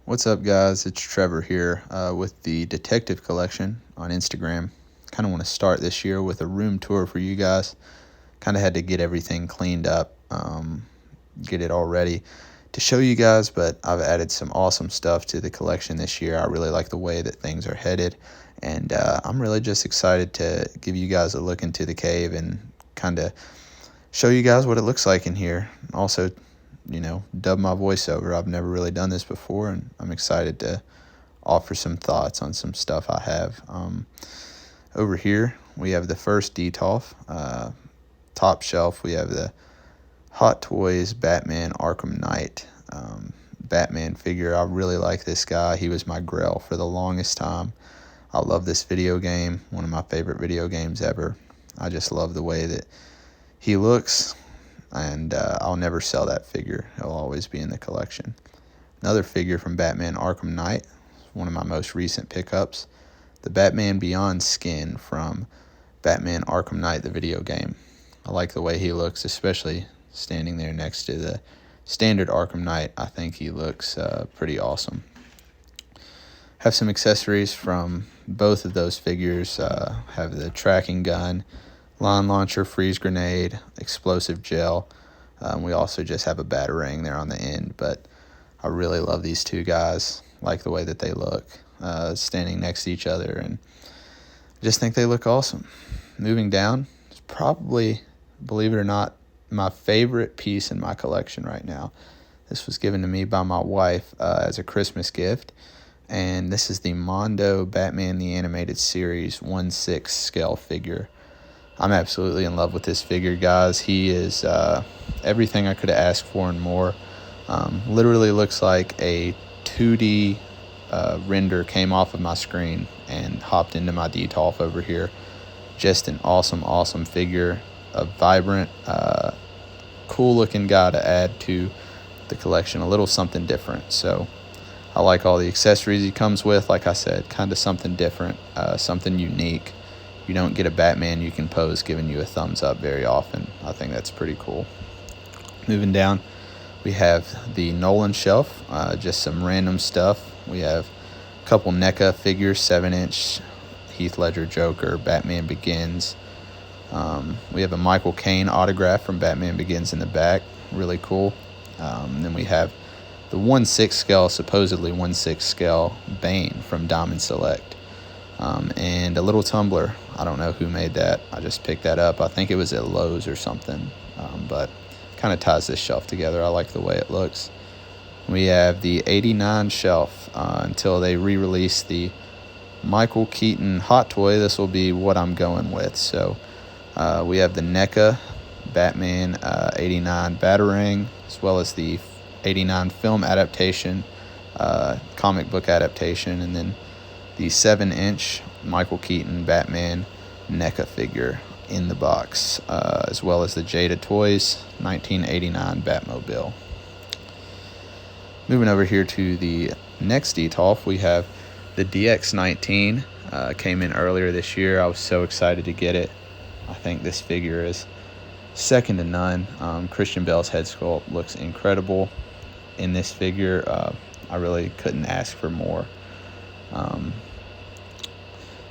What's up, guys? It's Trevor here with the Detective Collection on Instagram. Kind of want to start this year with a room tour for you guys. Kind of had to get everything cleaned up, get it all ready to show you guys, but I've added some awesome stuff to the collection this year. I really like the way that things are headed, and I'm really just excited to give you guys a look into the cave and kind of show you guys what it looks like in here. Also, dub my voiceover. I've never really done this before, and I'm excited to offer some thoughts on some stuff I have. Over here, we have the first Detolf. Top shelf, we have the Hot Toys Batman Arkham Knight Batman figure. I really like this guy. He was my grail for the longest time. I love this video game, one of my favorite video games ever. I just love the way that he looks, and I'll never sell that figure. He'll always be in the collection. Another figure from Batman Arkham Knight, one of my most recent pickups, the Batman Beyond skin from Batman Arkham Knight, the video game. I like the way he looks, especially standing there next to the standard Arkham Knight. I think he looks pretty awesome. Have some accessories from both of those figures. Have the tracking gun, line launcher, freeze grenade, explosive gel. We also just have a batarang there on the end, but I really love these two guys. Like the way that they look, standing next to each other, and I just think they look awesome. Moving down, it's probably, believe it or not, my favorite piece in my collection right now. This was given to me by my wife as a Christmas gift, and this is the Mondo Batman the Animated Series 1/6 scale figure. I'm absolutely in love with this figure, guys. He is everything I could have asked for and more. Literally looks like a 2D render came off of my screen and hopped into my Detolf over here. Just an awesome figure. A vibrant, cool-looking guy to add to the collection. A little something different. So I like all the accessories he comes with. Like I said, kind of something different, something unique. You don't get a Batman you can pose giving you a thumbs up very often. I think that's pretty cool. Moving down, we have the Nolan shelf, just some random stuff. We have a couple NECA figures, 7-inch Heath Ledger Joker, Batman Begins. We have a Michael Caine autograph from Batman Begins in the back, really cool. Then we have the 1/6 scale, supposedly 1/6 scale Bane from Diamond Select. And a little tumbler. I don't know who made that. I just picked that up. I think it was at Lowe's or something. But kind of ties this shelf together. I like the way it looks. We have the 89 shelf until they re-release the Michael Keaton Hot Toy. This will be what I'm going with. So we have the NECA Batman 89 Batarang, as well as the 89 film adaptation, comic book adaptation, and then the 7-inch Michael Keaton Batman NECA figure in the box, as well as the Jada Toys 1989 Batmobile. Moving over here to the next Detolf, we have the DX19. Came in earlier this year. I was so excited to get it. I think this figure is second to none. Christian Bale's head sculpt looks incredible in this figure. I really couldn't ask for more.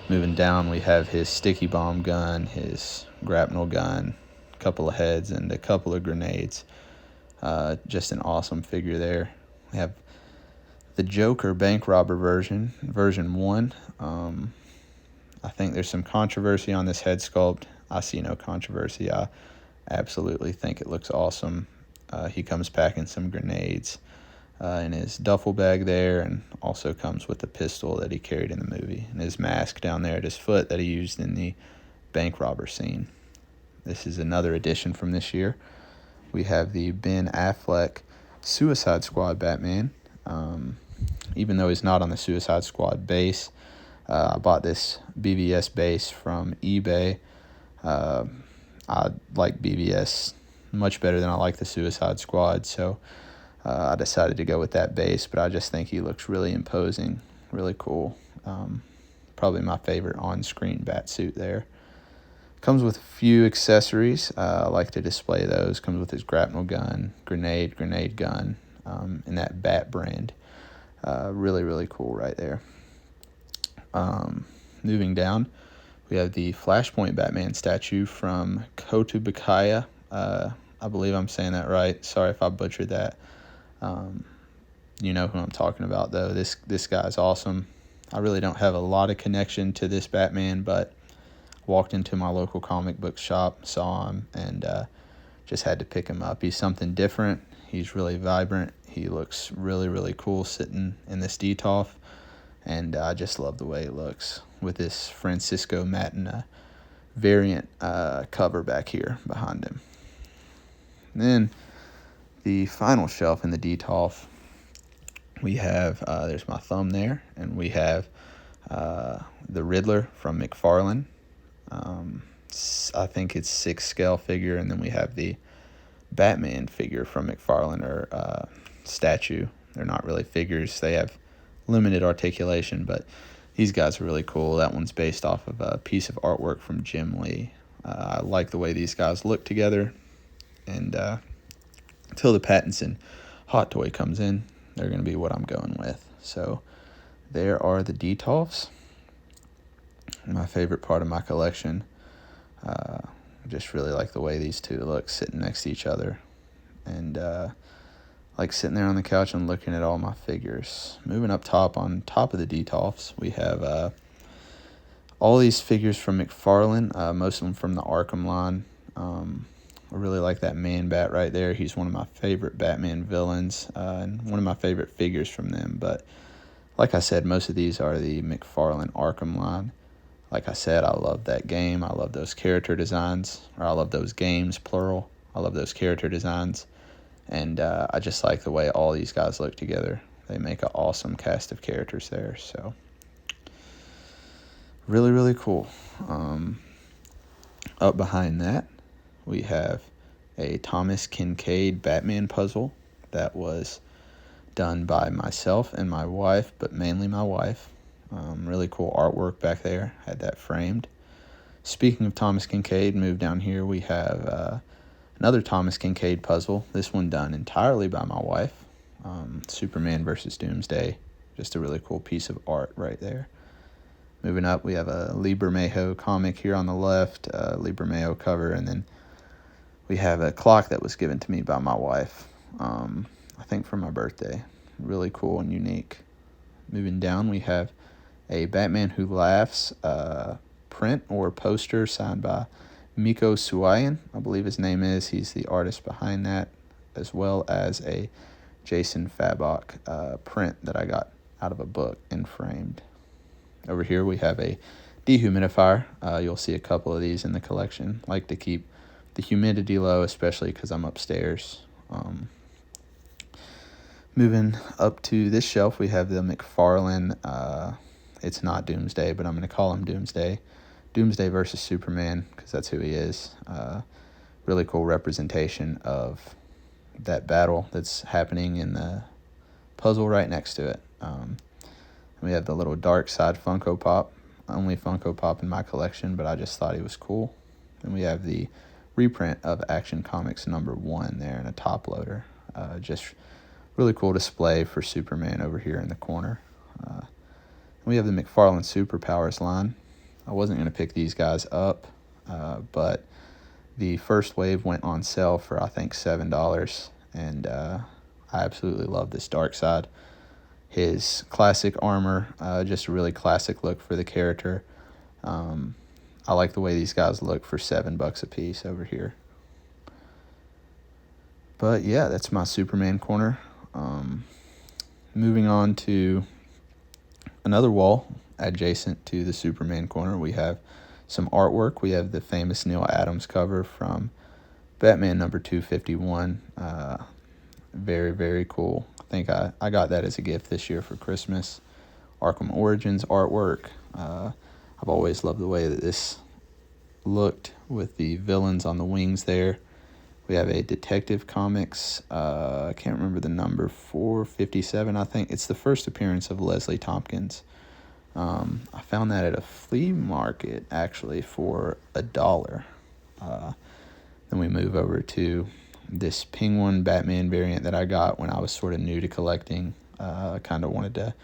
Moving down, we have his sticky bomb gun, his grapnel gun, a couple of heads, and a couple of grenades. Just an awesome figure there. We have the Joker bank robber version 1. I think there's some controversy on this head sculpt. I see no controversy. I absolutely think it looks awesome. He comes packing some grenades in his duffel bag there, and also comes with the pistol that he carried in the movie, and his mask down there at his foot that he used in the bank robber scene. This is another addition from this year. We have the Ben Affleck Suicide Squad Batman. Even though he's not on the Suicide Squad base, I bought this BVS base from eBay. I like BVS much better than I like the Suicide Squad, so I decided to go with that base, but I just think he looks really imposing, really cool. Probably my favorite on-screen bat suit there. Comes with a few accessories. I like to display those. Comes with his grapnel gun, grenade gun, and that bat brand. Really, really cool right there. Moving down, we have the Flashpoint Batman statue from Kotubakaya. I believe I'm saying that right. Sorry if I butchered that. You know who I'm talking about, though. This guy's awesome. I really don't have a lot of connection to this Batman, but walked into my local comic book shop, saw him, and just had to pick him up. He's something different. He's really vibrant. He looks really, really cool sitting in this DTOF, and I just love the way it looks with this Francisco Matina variant cover back here behind him. And then the final shelf in the DTOF, we have, there's my thumb there, and we have the Riddler from McFarlane. I think it's 6 scale figure, and then we have the Batman figure from McFarlane, or statue. They're not really figures. They have limited articulation, but these guys are really cool. That one's based off of a piece of artwork from Jim Lee. I like the way these guys look together, and until the Pattinson Hot Toy comes in, they're going to be what I'm going with. So there are the DTOFs, my favorite part of my collection. Just really like the way these two look sitting next to each other, and like sitting there on the couch and looking at all my figures. Moving up top, on top of the DTOFs, we have all these figures from McFarlane, most of them from the Arkham line. I really like that Man-Bat right there. He's one of my favorite Batman villains, and one of my favorite figures from them. But like I said, most of these are the McFarlane Arkham line. Like I said, I love that game. I love those character designs, or I love those games, plural. I love those character designs. And I just like the way all these guys look together. They make an awesome cast of characters there. So really, really cool. Up behind that, we have a Thomas Kincaid Batman puzzle that was done by myself and my wife, but mainly my wife. Really cool artwork back there. Had that framed. Speaking of Thomas Kincaid, move down here, we have another Thomas Kincaid puzzle. This one done entirely by my wife. Superman versus Doomsday. Just a really cool piece of art right there. Moving up, we have a Lee Bermejo comic here on the left, Lee Bermejo cover, and then we have a clock that was given to me by my wife, I think for my birthday. Really cool and unique. Moving down, we have a Batman Who Laughs print or poster signed by Miko Suayan, I believe his name is. He's the artist behind that, as well as a Jason Fabok print that I got out of a book and framed. Over here we have a dehumidifier. You'll see a couple of these in the collection. Like to keep the humidity low, especially because I'm upstairs. Moving up to this shelf, we have the McFarlane. It's not Doomsday, but I'm going to call him Doomsday. Doomsday versus Superman, because that's who he is. Really cool representation of that battle that's happening in the puzzle right next to it. We have the little Dark Side Funko Pop. Only Funko Pop in my collection, but I just thought he was cool. And we have the reprint of Action Comics #1 there in a top loader. Just really cool display for Superman over here in the corner. We have the McFarlane Superpowers line. I wasn't going to pick these guys up, but the first wave went on sale for, I think, $7, and I absolutely love this Darkseid. His classic armor, just a really classic look for the character. I like the way these guys look for $7 a piece over here. But yeah, that's my Superman corner. Moving on to another wall adjacent to the Superman corner, we have some artwork. We have the famous Neil Adams cover from Batman number 251. Very, very cool. I think I got that as a gift this year for Christmas. Arkham Origins artwork. I've always loved the way that this looked with the villains on the wings there. We have a Detective Comics, I can't remember the number, 457, I think. It's the first appearance of Leslie Tompkins. I found that at a flea market, actually, for $1. Then we move over to this Penguin Batman variant that I got when I was sort of new to collecting. I kind of wanted to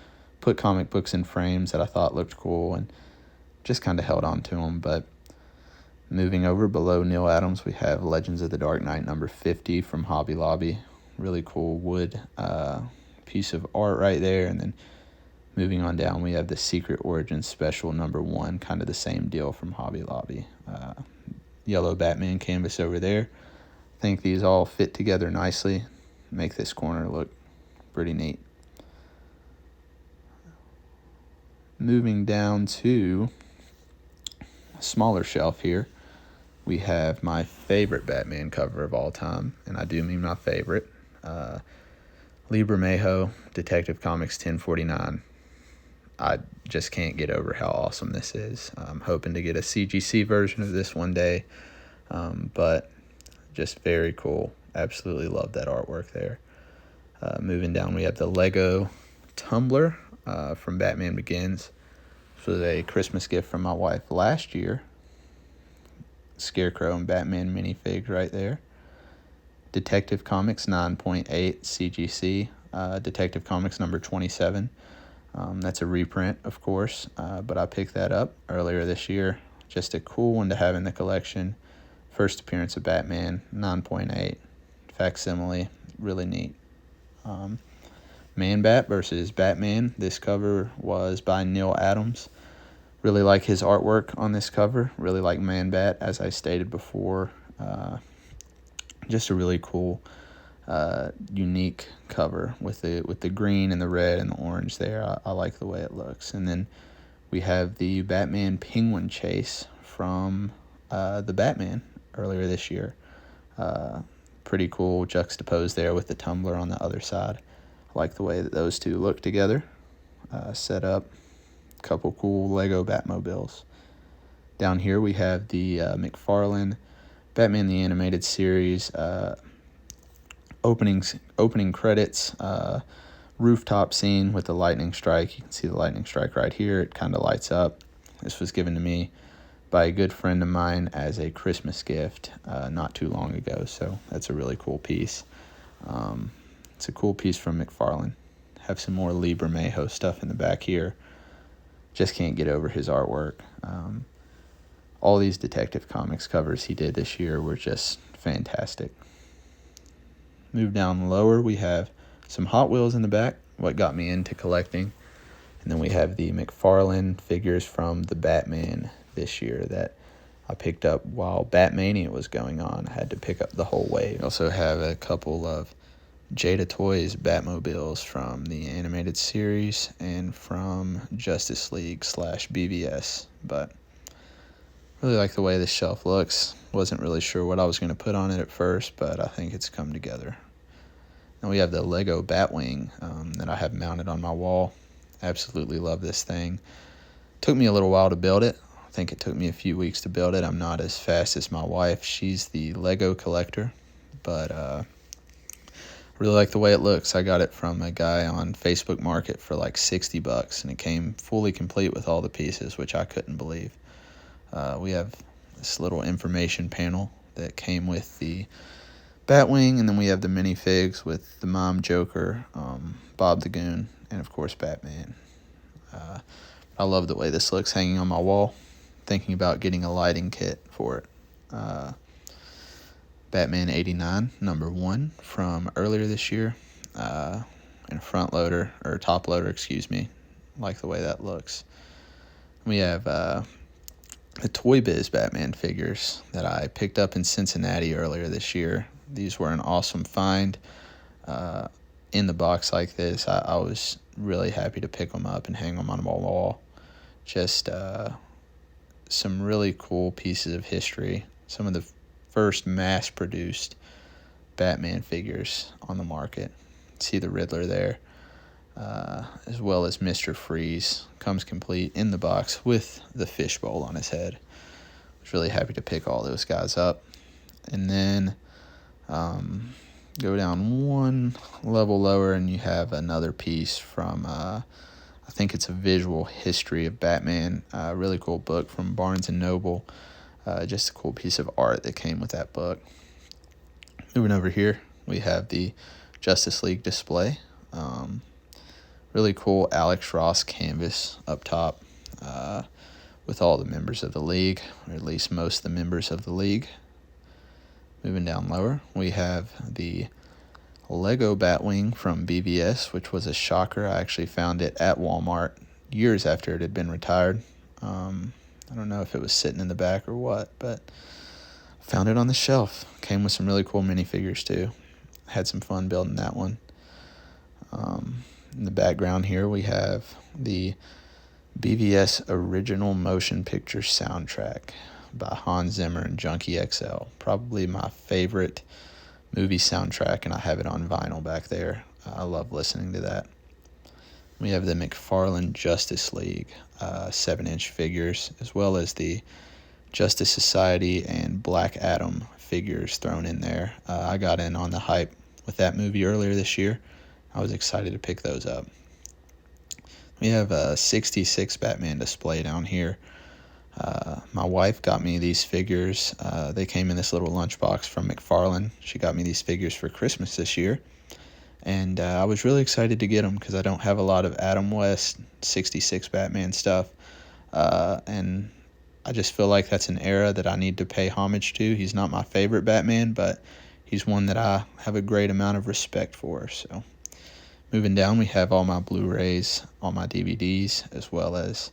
put comic books in frames that I thought looked cool and just kind of held on to them. But moving over below Neil Adams, we have Legends of the Dark Knight number 50 from Hobby Lobby. Really cool wood piece of art right there. And then moving on down, we have the Secret Origins Special number 1, kind of the same deal from Hobby Lobby. Yellow Batman canvas over there. I think these all fit together nicely, make this corner look pretty neat. Moving down to a smaller shelf here, we have my favorite Batman cover of all time, and I do mean my favorite. Lee Bermejo, Detective Comics 1049. I just can't get over how awesome this is. I'm hoping to get a CGC version of this one day, but just very cool. Absolutely love that artwork there. Moving down, we have the Lego tumbler from Batman Begins. This was a Christmas gift from my wife last year. Scarecrow and Batman minifigs right there. Detective Comics 9.8 CGC, Detective Comics number 27. That's a reprint, of course, but I picked that up earlier this year. Just a cool one to have in the collection. First appearance of Batman, 9.8. Facsimile, really neat. Man-Bat versus Batman. This cover was by Neil Adams. Really like his artwork on this cover. Really like Man-Bat, as I stated before. Just a really cool, unique cover with the green and the red and the orange there. I like the way it looks. And then we have the Batman Penguin Chase from the Batman earlier this year. Pretty cool juxtaposed there with the tumbler on the other side. I like the way that those two look together. Set up a couple cool Lego Batmobiles. Down here we have the McFarlane Batman the Animated Series opening credits rooftop scene with the lightning strike. You can see the lightning strike right here. It kind of lights up. This was given to me by a good friend of mine as a Christmas gift not too long ago, so that's a really cool piece. It's a cool piece from McFarlane. Have some more Lee Bermejo stuff in the back here. Just can't get over his artwork. All these Detective Comics covers he did this year were just fantastic. Move down lower, we have some Hot Wheels in the back, what got me into collecting. And then we have the McFarlane figures from the Batman this year that I picked up while Batmania was going on. I had to pick up the whole wave. We also have a couple of Jada Toys Batmobiles from the animated series and from Justice League / BVS. But really like the way this shelf looks. Wasn't really sure what I was going to put on it at first, but I think it's come together. Now we have the Lego Batwing that I have mounted on my wall. Absolutely love this thing. Took me a little while to build it. I think it took me a few weeks to build it. I'm not as fast as my wife. She's the Lego collector, but really like the way it looks. I got it from a guy on Facebook Market for like $60, and it came fully complete with all the pieces, which I couldn't believe. We have this little information panel that came with the Batwing, and then we have the minifigs with the Mom Joker, Bob the Goon, and of course Batman. I love the way this looks hanging on my wall. Thinking about getting a lighting kit for it. Batman 89, number 1 from earlier this year. And front loader, or top loader, excuse me. Like the way that looks. We have the Toy Biz Batman figures that I picked up in Cincinnati earlier this year. These were an awesome find. In the box like this, I was really happy to pick them up and hang them on my wall. Just some really cool pieces of history. Some of the first mass-produced Batman figures on the market. See the Riddler there, as well as Mr. Freeze. Comes complete in the box with the fishbowl on his head. I was really happy to pick all those guys up. And then go down one level lower, and you have another piece from, I think it's a visual history of Batman. A really cool book from Barnes & Noble. Just a cool piece of art that came with that book. Moving over here, we have the Justice League display. Really cool Alex Ross canvas up top with all the members of the league, or at least most of the members of the league. Moving down lower, we have the Lego Batwing from BVS, which was a shocker. I actually found it at Walmart years after it had been retired. I don't know if it was sitting in the back or what, but found it on the shelf. Came with some really cool minifigures too. Had some fun building that one. In the background here, we have the BVS Original Motion Picture Soundtrack by Hans Zimmer and Junkie XL. Probably my favorite movie soundtrack, and I have it on vinyl back there. I love listening to that. We have the McFarlane Justice League 7-inch figures, as well as the Justice Society and Black Adam figures thrown in there. I got in on the hype with that movie earlier this year. I was excited to pick those up. We have a 66 Batman display down here. My wife got me these figures. They came in this little lunchbox from McFarlane. She got me these figures for Christmas this year. And I was really excited to get them because I don't have a lot of Adam West 66 Batman stuff. And I just feel like that's an era that I need to pay homage to. He's not my favorite Batman, but he's one that I have a great amount of respect for. So moving down, we have all my Blu-rays, all my DVDs, as well as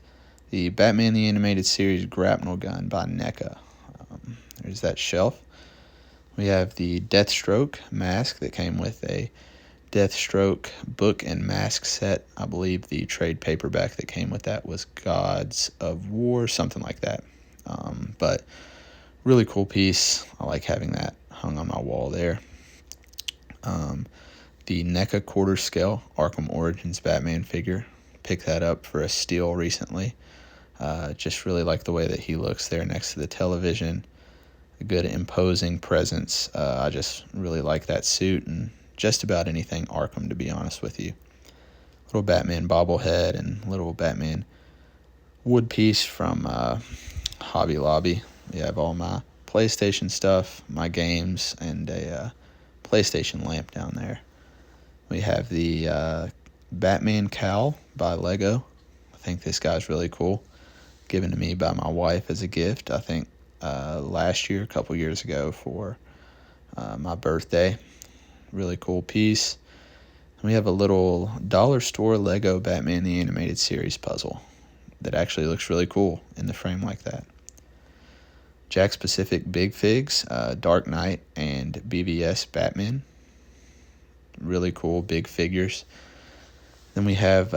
the Batman the Animated Series grapnel gun by NECA. There's that shelf. We have the Deathstroke mask that came with a Deathstroke book and mask set. I believe the trade paperback that came with that was Gods of War, something like that. But really cool piece. I like having that hung on my wall there. The NECA quarter scale Arkham Origins Batman figure. Picked that up for a steal recently. Just really like the way that he looks there next to the television. A good imposing presence. I just really like that suit and just about anything Arkham, to be honest with you. Little Batman bobblehead and little Batman wood piece from Hobby Lobby. We have all my PlayStation stuff, my games, and a PlayStation lamp down there. We have the Batman cowl by Lego. I think this guy's really cool. Given to me by my wife as a gift, I think last year, a couple years ago for my birthday. Really cool piece. We have a little dollar store Lego Batman the Animated Series puzzle that actually looks really cool in the frame like that. Jakks Pacific Big Figs, Dark Knight, and BVS Batman. Really cool big figures. Then we have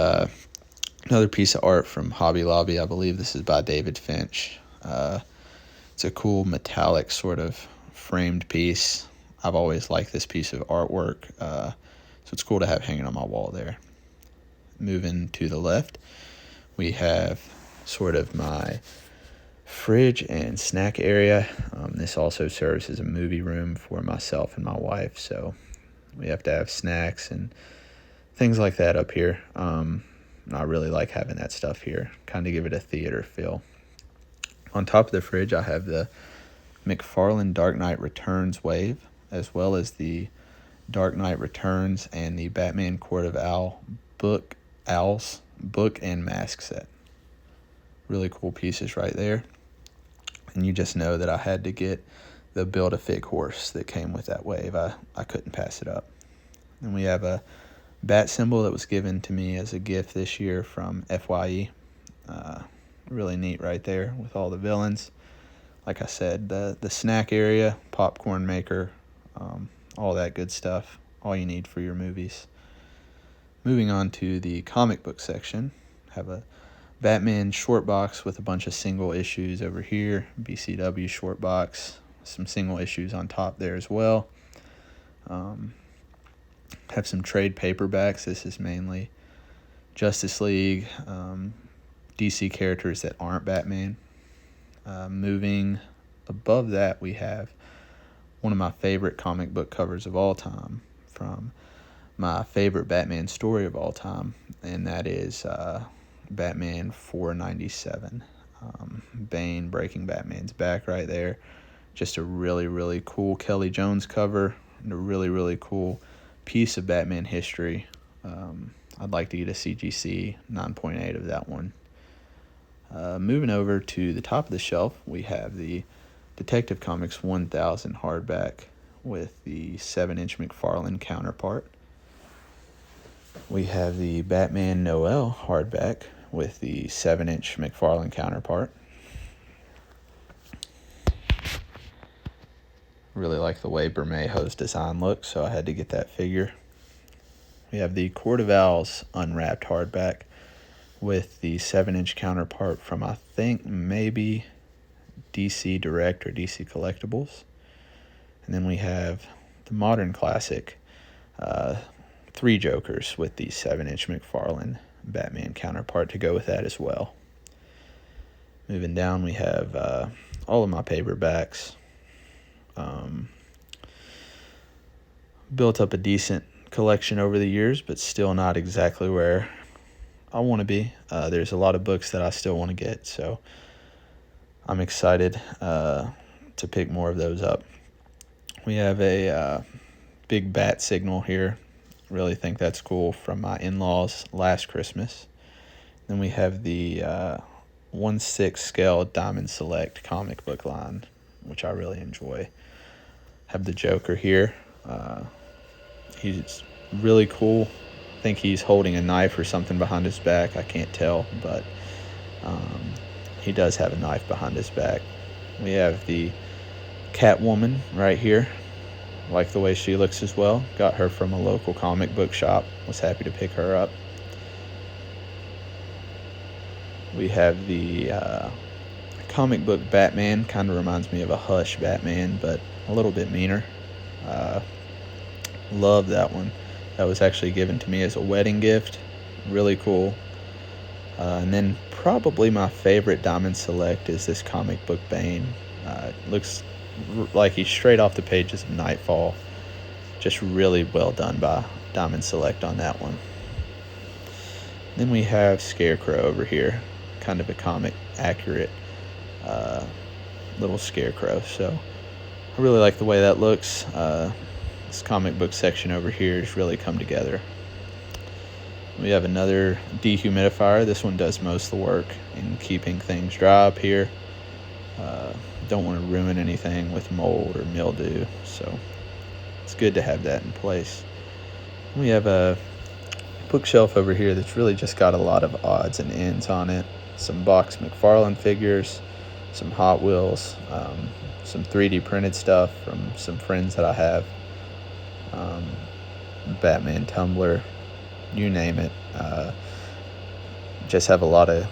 another piece of art from Hobby Lobby. I believe this is by David Finch. It's a cool metallic sort of framed piece. I've always liked this piece of artwork, so it's cool to have hanging on my wall there. Moving to the left, we have sort of my fridge and snack area. This also serves as a movie room for myself and my wife, so we have to have snacks and things like that up here. I really like having that stuff here, kind of give it a theater feel. On top of the fridge, I have the McFarlane Dark Knight Returns wave, as well as the Dark Knight Returns and the Batman Court of Owls book and mask set. Really cool pieces right there. And you just know that I had to get the Build-A-Fig horse that came with that wave. I couldn't pass it up. And we have a bat symbol that was given to me as a gift this year from FYE. Really neat right there with all the villains. Like I said, the snack area, popcorn maker, all that good stuff. All you need for your movies. Moving on to the comic book section. Have a Batman short box with a bunch of single issues over here. BCW short box. Some single issues on top there as well. Have some trade paperbacks. This is mainly Justice League, DC characters that aren't Batman. Moving above that, we have one of my favorite comic book covers of all time from my favorite Batman story of all time, and that is Batman 497. Bane breaking Batman's back right there. Just a really, really cool Kelly Jones cover and a really, really cool piece of Batman history. I'd like to get a CGC 9.8 of that one. Moving over to the top of the shelf, we have the Detective Comics 1000 hardback with the 7-inch McFarlane counterpart. We have the Batman Noel hardback with the 7-inch McFarlane counterpart. Really like the way Bermejo's design looks, so I had to get that figure. We have the Court of Owls unwrapped hardback with the 7-inch counterpart from, I think, maybe DC Direct or DC Collectibles. And then we have the modern classic, 3 Jokers with the 7-inch McFarlane Batman counterpart to go with that as well. Moving down, we have all of my paperbacks. Built up a decent collection over the years, but still not exactly where I want to be. There's a lot of books that I still want to get, so I'm excited to pick more of those up. We have a big bat signal here. Really think that's cool, from my in-laws last Christmas. Then we have the 1/6 scale Diamond Select comic book line, which I really enjoy. Have the Joker here. He's really cool. I think he's holding a knife or something behind his back. I can't tell, but he does have a knife behind his back. We have the Catwoman right here. Like the way she looks as well. Got her from a local comic book shop. Was happy to pick her up. We have the comic book Batman. Kind of reminds me of a Hush Batman, but a little bit meaner. Love that one. That was actually given to me as a wedding gift. Really cool. And then probably my favorite Diamond Select is this comic book Bane. Looks like he's straight off the pages of Nightfall. Just really well done by Diamond Select on that one. Then we have Scarecrow over here. Kind of a comic accurate little Scarecrow. So I really like the way that looks. This comic book section over here has really come together. We have another dehumidifier. This one does most of the work in keeping things dry up here. Don't want to ruin anything with mold or mildew, so it's good to have that in place. We have a bookshelf over here that's really just got a lot of odds and ends on it. Some box McFarlane figures, some Hot Wheels, some 3D printed stuff from some friends that I have, Batman tumbler, you name it. Just have a lot of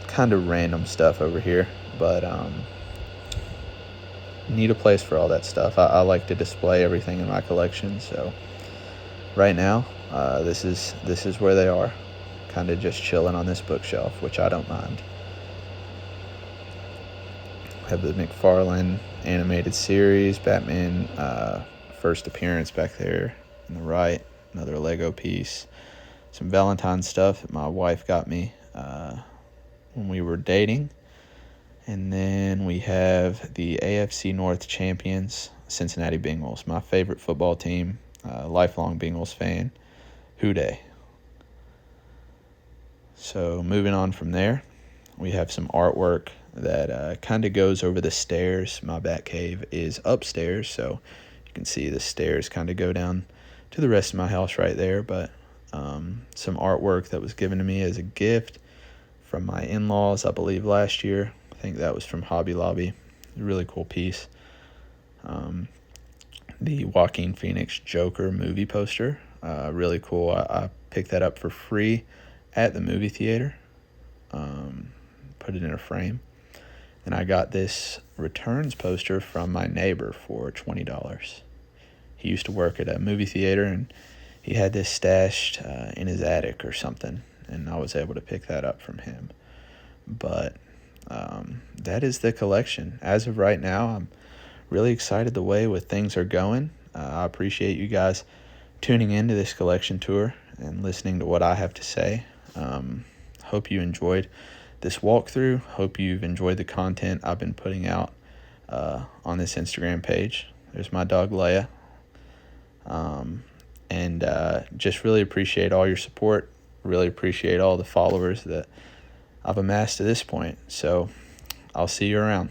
kind of random stuff over here, but need a place for all that stuff. I like to display everything in my collection, so right now this is where they are, kind of just chilling on this bookshelf, which I don't mind. Have the McFarlane animated series, Batman first appearance back there on the right, another Lego piece, some Valentine stuff that my wife got me when we were dating. And then we have the AFC North champions, Cincinnati Bengals, my favorite football team, lifelong Bengals fan. Houday. So moving on from there, we have some artwork that kind of goes over the stairs. My Batcave is upstairs, so you can see the stairs kind of go down to the rest of my house right there. But some artwork that was given to me as a gift from my in-laws, I believe, last year. I think that was from Hobby Lobby. A really cool piece. The Joaquin Phoenix Joker movie poster. Really cool. I picked that up for free at the movie theater. Put it in a frame. And I got this returns poster from my neighbor for $20. He used to work at a movie theater, and he had this stashed in his attic or something, and I was able to pick that up from him. But that is the collection. As of right now, I'm really excited the way with things are going. I appreciate you guys tuning into this collection tour and listening to what I have to say. Hope you enjoyed this walkthrough. Hope you've enjoyed the content I've been putting out on this Instagram page. There's my dog Leia. and just really appreciate all your support. Really appreciate all the followers that I've amassed to this point. So I'll see you around.